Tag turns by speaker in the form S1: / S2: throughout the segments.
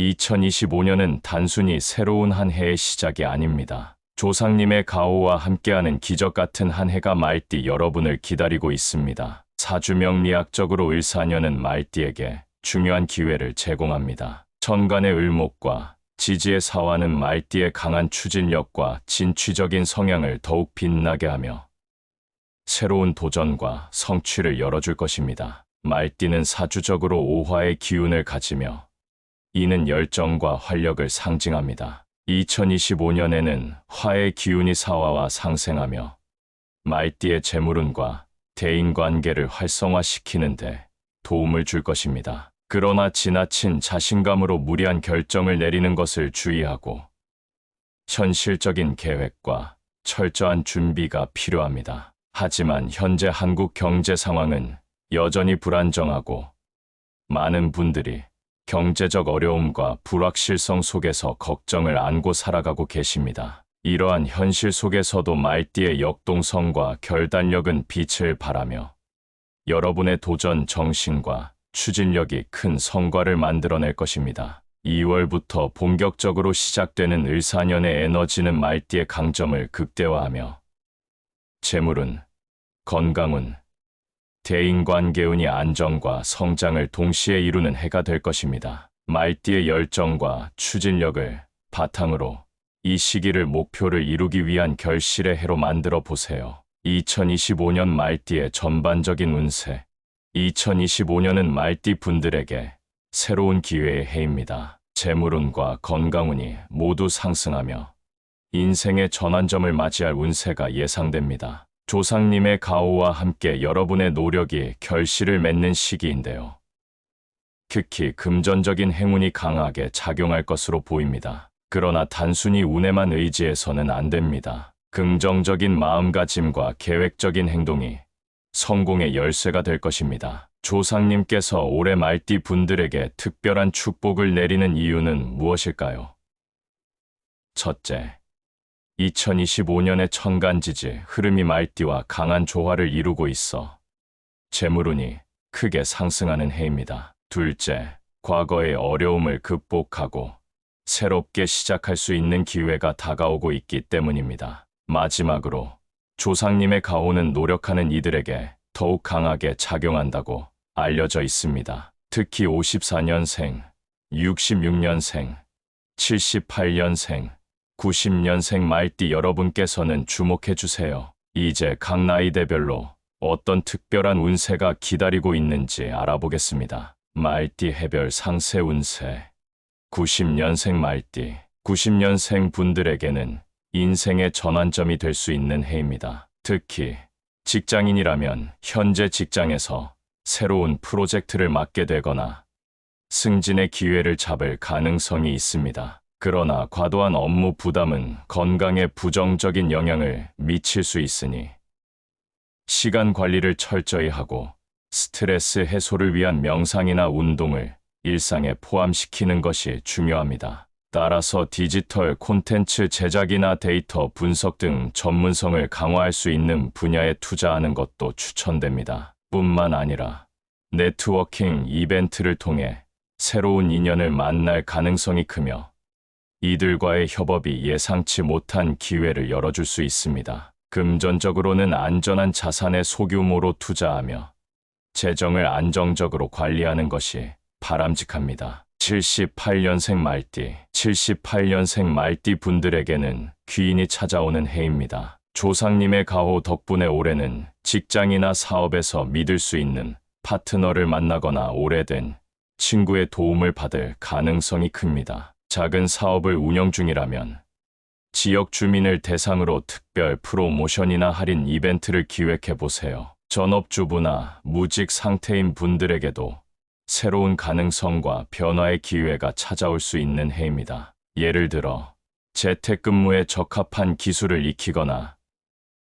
S1: 2025년은 단순히 새로운 한 해의 시작이 아닙니다. 조상님의 가호와 함께하는 기적 같은 한 해가 말띠 여러분을 기다리고 있습니다. 사주명리학적으로 을사년은 말띠에게 중요한 기회를 제공합니다. 천간의 을목과 지지의 사화는 말띠의 강한 추진력과 진취적인 성향을 더욱 빛나게 하며 새로운 도전과 성취를 열어줄 것입니다. 말띠는 사주적으로 오화의 기운을 가지며 이는 열정과 활력을 상징합니다. 2025년에는 화의 기운이 사화와 상생하며 말띠의 재물운과 대인관계를 활성화시키는 데 도움을 줄 것입니다. 그러나 지나친 자신감으로 무리한 결정을 내리는 것을 주의하고 현실적인 계획과 철저한 준비가 필요합니다. 하지만 현재 한국 경제 상황은 여전히 불안정하고 많은 분들이 경제적 어려움과 불확실성 속에서 걱정을 안고 살아가고 계십니다. 이러한 현실 속에서도 말띠의 역동성과 결단력은 빛을 발하며 여러분의 도전 정신과 추진력이 큰 성과를 만들어낼 것입니다. 2월부터 본격적으로 시작되는 을사년의 에너지는 말띠의 강점을 극대화하며 재물운, 건강운, 대인관계운이 안정과 성장을 동시에 이루는 해가 될 것입니다. 말띠의 열정과 추진력을 바탕으로 이 시기를 목표를 이루기 위한 결실의 해로 만들어 보세요. 2025년 말띠의 전반적인 운세. 2025년은 말띠 분들에게 새로운 기회의 해입니다. 재물운과 건강운이 모두 상승하며 인생의 전환점을 맞이할 운세가 예상됩니다. 조상님의 가호와 함께 여러분의 노력이 결실을 맺는 시기인데요. 특히 금전적인 행운이 강하게 작용할 것으로 보입니다. 그러나 단순히 운에만 의지해서는 안 됩니다. 긍정적인 마음가짐과 계획적인 행동이 성공의 열쇠가 될 것입니다. 조상님께서 올해 말띠 분들에게 특별한 축복을 내리는 이유는 무엇일까요? 첫째, 2025년의 천간지지 흐름이 말띠와 강한 조화를 이루고 있어 재물운이 크게 상승하는 해입니다. 둘째, 과거의 어려움을 극복하고 새롭게 시작할 수 있는 기회가 다가오고 있기 때문입니다. 마지막으로 조상님의 가호는 노력하는 이들에게 더욱 강하게 작용한다고 알려져 있습니다. 특히 54년생, 66년생, 78년생, 90년생 말띠 여러분께서는 주목해주세요. 이제 각 나이대별로 어떤 특별한 운세가 기다리고 있는지 알아보겠습니다. 말띠 해별 상세 운세. 90년생 말띠. 90년생 분들에게는 인생의 전환점이 될 수 있는 해입니다. 특히 직장인이라면 현재 직장에서 새로운 프로젝트를 맡게 되거나 승진의 기회를 잡을 가능성이 있습니다. 그러나 과도한 업무 부담은 건강에 부정적인 영향을 미칠 수 있으니 시간 관리를 철저히 하고 스트레스 해소를 위한 명상이나 운동을 일상에 포함시키는 것이 중요합니다. 따라서 디지털 콘텐츠 제작이나 데이터 분석 등 전문성을 강화할 수 있는 분야에 투자하는 것도 추천됩니다. 뿐만 아니라 네트워킹 이벤트를 통해 새로운 인연을 만날 가능성이 크며 이들과의 협업이 예상치 못한 기회를 열어줄 수 있습니다. 금전적으로는 안전한 자산에 소규모로 투자하며 재정을 안정적으로 관리하는 것이 바람직합니다. 78년생 말띠. 78년생 말띠 분들에게는 귀인이 찾아오는 해입니다. 조상님의 가호 덕분에 올해는 직장이나 사업에서 믿을 수 있는 파트너를 만나거나 오래된 친구의 도움을 받을 가능성이 큽니다. 작은 사업을 운영 중이라면 지역 주민을 대상으로 특별 프로모션이나 할인 이벤트를 기획해 보세요. 전업주부나 무직 상태인 분들에게도 새로운 가능성과 변화의 기회가 찾아올 수 있는 해입니다. 예를 들어 재택근무에 적합한 기술을 익히거나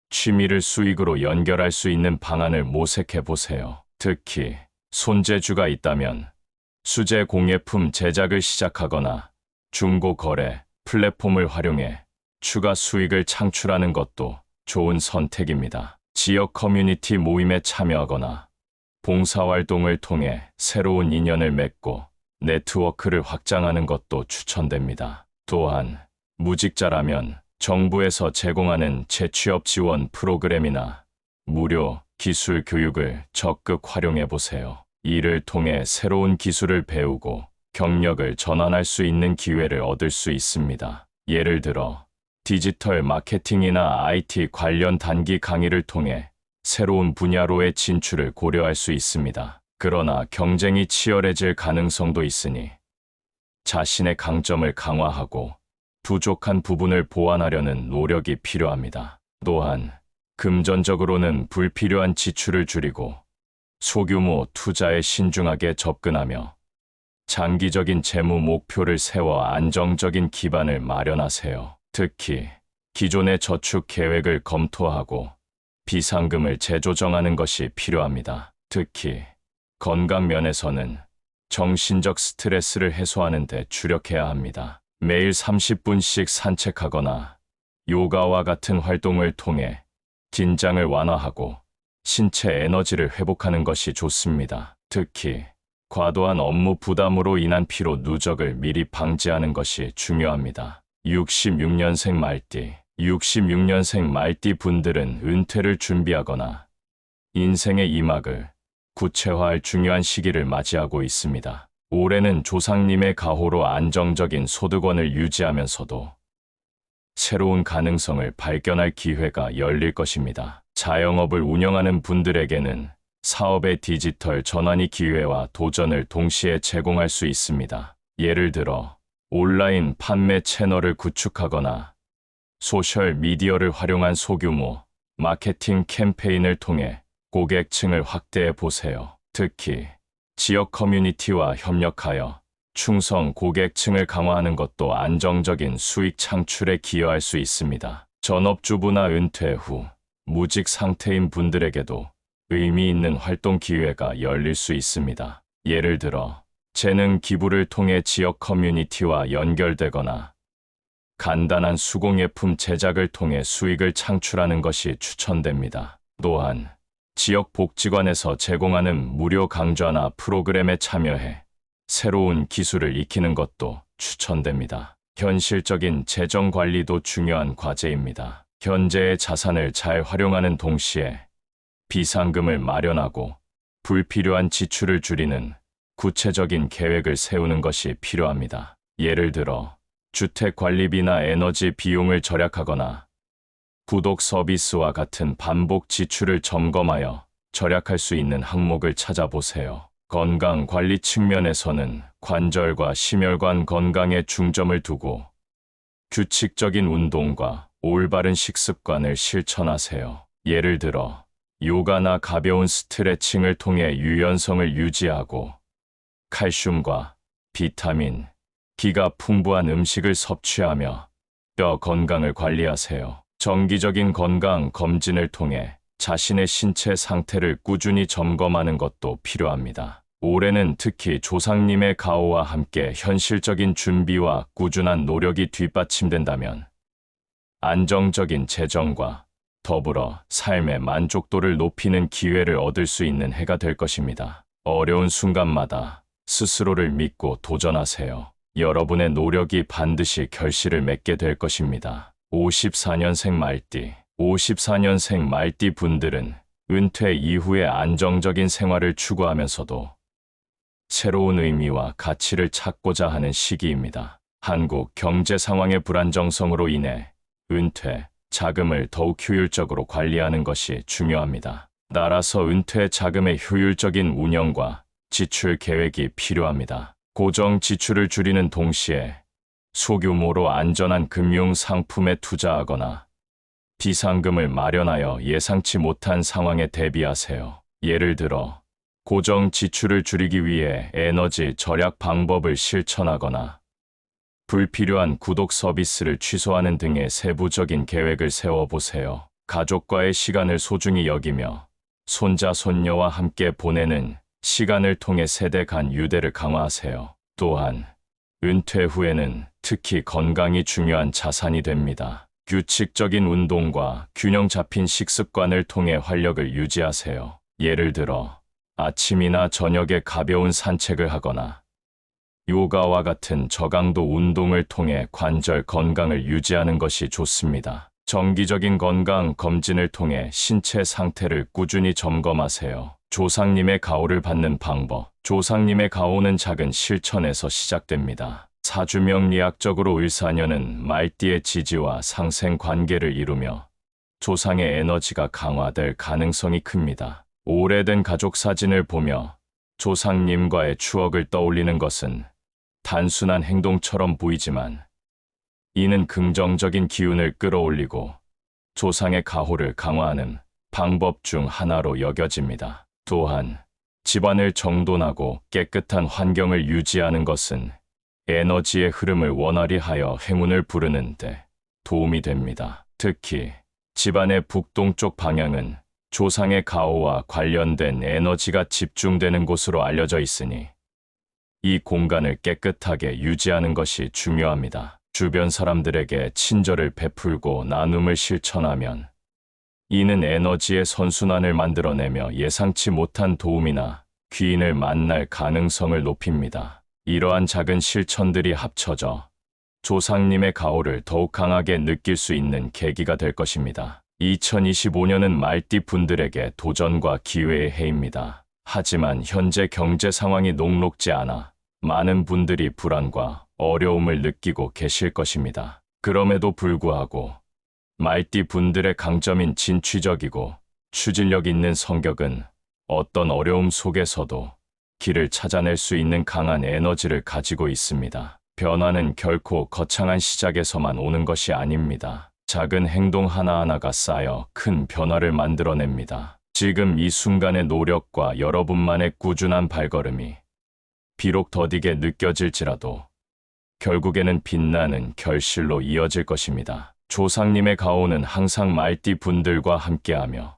S1: 취미를 수익으로 연결할 수 있는 방안을 모색해 보세요. 특히 손재주가 있다면 수제 공예품 제작을 시작하거나 중고 거래 플랫폼을 활용해 추가 수익을 창출하는 것도 좋은 선택입니다. 지역 커뮤니티 모임에 참여하거나 봉사활동을 통해 새로운 인연을 맺고 네트워크를 확장하는 것도 추천됩니다. 또한 무직자라면 정부에서 제공하는 재취업 지원 프로그램이나 무료 기술 교육을 적극 활용해 보세요. 이를 통해 새로운 기술을 배우고 경력을 전환할 수 있는 기회를 얻을 수 있습니다. 예를 들어 디지털 마케팅이나 IT 관련 단기 강의를 통해 새로운 분야로의 진출을 고려할 수 있습니다. 그러나 경쟁이 치열해질 가능성도 있으니 자신의 강점을 강화하고 부족한 부분을 보완하려는 노력이 필요합니다. 또한 금전적으로는 불필요한 지출을 줄이고 소규모 투자에 신중하게 접근하며 장기적인 재무 목표를 세워 안정적인 기반을 마련하세요. 특히 기존의 저축 계획을 검토하고 비상금을 재조정하는 것이 필요합니다. 특히 건강 면에서는 정신적 스트레스를 해소하는 데 주력해야 합니다. 매일 30분씩 산책하거나 요가와 같은 활동을 통해 긴장을 완화하고 신체 에너지를 회복하는 것이 좋습니다. 특히 과도한 업무 부담으로 인한 피로 누적을 미리 방지하는 것이 중요합니다. 66년생 말띠 분들은 은퇴를 준비하거나 인생의 이막을 구체화할 중요한 시기를 맞이하고 있습니다. 올해는 조상님의 가호로 안정적인 소득원을 유지하면서도 새로운 가능성을 발견할 기회가 열릴 것입니다. 자영업을 운영하는 분들에게는 사업의 디지털 전환이 기회와 도전을 동시에 제공할 수 있습니다. 예를 들어 온라인 판매 채널을 구축하거나 소셜 미디어를 활용한 소규모 마케팅 캠페인을 통해 고객층을 확대해 보세요. 특히 지역 커뮤니티와 협력하여 충성 고객층을 강화하는 것도 안정적인 수익 창출에 기여할 수 있습니다. 전업주부나 은퇴 후 무직 상태인 분들에게도 의미 있는 활동 기회가 열릴 수 있습니다. 예를 들어 재능 기부를 통해 지역 커뮤니티와 연결되거나 간단한 수공예품 제작을 통해 수익을 창출하는 것이 추천됩니다. 또한 지역 복지관에서 제공하는 무료 강좌나 프로그램에 참여해 새로운 기술을 익히는 것도 추천됩니다. 현실적인 재정 관리도 중요한 과제입니다. 현재의 자산을 잘 활용하는 동시에 비상금을 마련하고 불필요한 지출을 줄이는 구체적인 계획을 세우는 것이 필요합니다. 예를 들어 주택 관리비나 에너지 비용을 절약하거나 구독 서비스와 같은 반복 지출을 점검하여 절약할 수 있는 항목을 찾아보세요. 건강 관리 측면에서는 관절과 심혈관 건강에 중점을 두고 규칙적인 운동과 올바른 식습관을 실천하세요. 예를 들어 요가나 가벼운 스트레칭을 통해 유연성을 유지하고 칼슘과 비타민, 기가 풍부한 음식을 섭취하며 뼈 건강을 관리하세요. 정기적인 건강 검진을 통해 자신의 신체 상태를 꾸준히 점검하는 것도 필요합니다. 올해는 특히 조상님의 가호와 함께 현실적인 준비와 꾸준한 노력이 뒷받침된다면 안정적인 재정과 더불어 삶의 만족도를 높이는 기회를 얻을 수 있는 해가 될 것입니다. 어려운 순간마다 스스로를 믿고 도전하세요. 여러분의 노력이 반드시 결실을 맺게 될 것입니다. 54년생 말띠 분들은 은퇴 이후에 안정적인 생활을 추구하면서도 새로운 의미와 가치를 찾고자 하는 시기입니다. 한국 경제 상황의 불안정성으로 인해 은퇴 자금을 더욱 효율적으로 관리하는 것이 중요합니다. 따라서 은퇴 자금의 효율적인 운영과 지출 계획이 필요합니다. 고정 지출을 줄이는 동시에 소규모로 안전한 금융 상품에 투자하거나 비상금을 마련하여 예상치 못한 상황에 대비하세요. 예를 들어 고정 지출을 줄이기 위해 에너지 절약 방법을 실천하거나 불필요한 구독 서비스를 취소하는 등의 세부적인 계획을 세워보세요. 가족과의 시간을 소중히 여기며 손자, 손녀와 함께 보내는 시간을 통해 세대 간 유대를 강화하세요. 또한 은퇴 후에는 특히 건강이 중요한 자산이 됩니다. 규칙적인 운동과 균형 잡힌 식습관을 통해 활력을 유지하세요. 예를 들어 아침이나 저녁에 가벼운 산책을 하거나 요가와 같은 저강도 운동을 통해 관절 건강을 유지하는 것이 좋습니다. 정기적인 건강 검진을 통해 신체 상태를 꾸준히 점검하세요. 조상님의 가호를 받는 방법. 조상님의 가호는 작은 실천에서 시작됩니다. 사주명리학적으로 을사년은 말띠의 지지와 상생 관계를 이루며 조상의 에너지가 강화될 가능성이 큽니다. 오래된 가족 사진을 보며 조상님과의 추억을 떠올리는 것은 단순한 행동처럼 보이지만 이는 긍정적인 기운을 끌어올리고 조상의 가호를 강화하는 방법 중 하나로 여겨집니다. 또한 집안을 정돈하고 깨끗한 환경을 유지하는 것은 에너지의 흐름을 원활히 하여 행운을 부르는 데 도움이 됩니다. 특히 집안의 북동쪽 방향은 조상의 가호와 관련된 에너지가 집중되는 곳으로 알려져 있으니 이 공간을 깨끗하게 유지하는 것이 중요합니다. 주변 사람들에게 친절을 베풀고 나눔을 실천하면 이는 에너지의 선순환을 만들어내며 예상치 못한 도움이나 귀인을 만날 가능성을 높입니다. 이러한 작은 실천들이 합쳐져 조상님의 가호를 더욱 강하게 느낄 수 있는 계기가 될 것입니다. 2025년은 말띠 분들에게 도전과 기회의 해입니다. 하지만 현재 경제 상황이 녹록지 않아 많은 분들이 불안과 어려움을 느끼고 계실 것입니다. 그럼에도 불구하고 말띠 분들의 강점인 진취적이고 추진력 있는 성격은 어떤 어려움 속에서도 길을 찾아낼 수 있는 강한 에너지를 가지고 있습니다. 변화는 결코 거창한 시작에서만 오는 것이 아닙니다. 작은 행동 하나하나가 쌓여 큰 변화를 만들어냅니다. 지금 이 순간의 노력과 여러분만의 꾸준한 발걸음이 비록 더디게 느껴질지라도 결국에는 빛나는 결실로 이어질 것입니다. 조상님의 가호는 항상 말띠 분들과 함께하며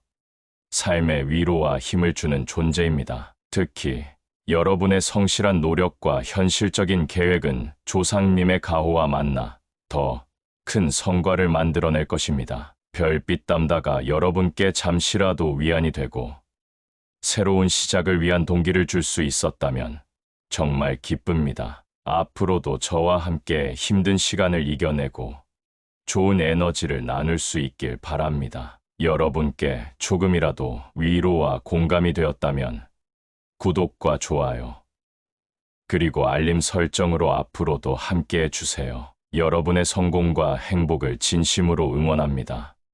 S1: 삶의 위로와 힘을 주는 존재입니다. 특히 여러분의 성실한 노력과 현실적인 계획은 조상님의 가호와 만나 더 큰 성과를 만들어낼 것입니다. 별빛 담다가 여러분께 잠시라도 위안이 되고 새로운 시작을 위한 동기를 줄 수 있었다면 정말 기쁩니다. 앞으로도 저와 함께 힘든 시간을 이겨내고 좋은 에너지를 나눌 수 있길 바랍니다. 여러분께 조금이라도 위로와 공감이 되었다면 구독과 좋아요, 그리고 알림 설정으로 앞으로도 함께해 주세요. 여러분의 성공과 행복을 진심으로 응원합니다.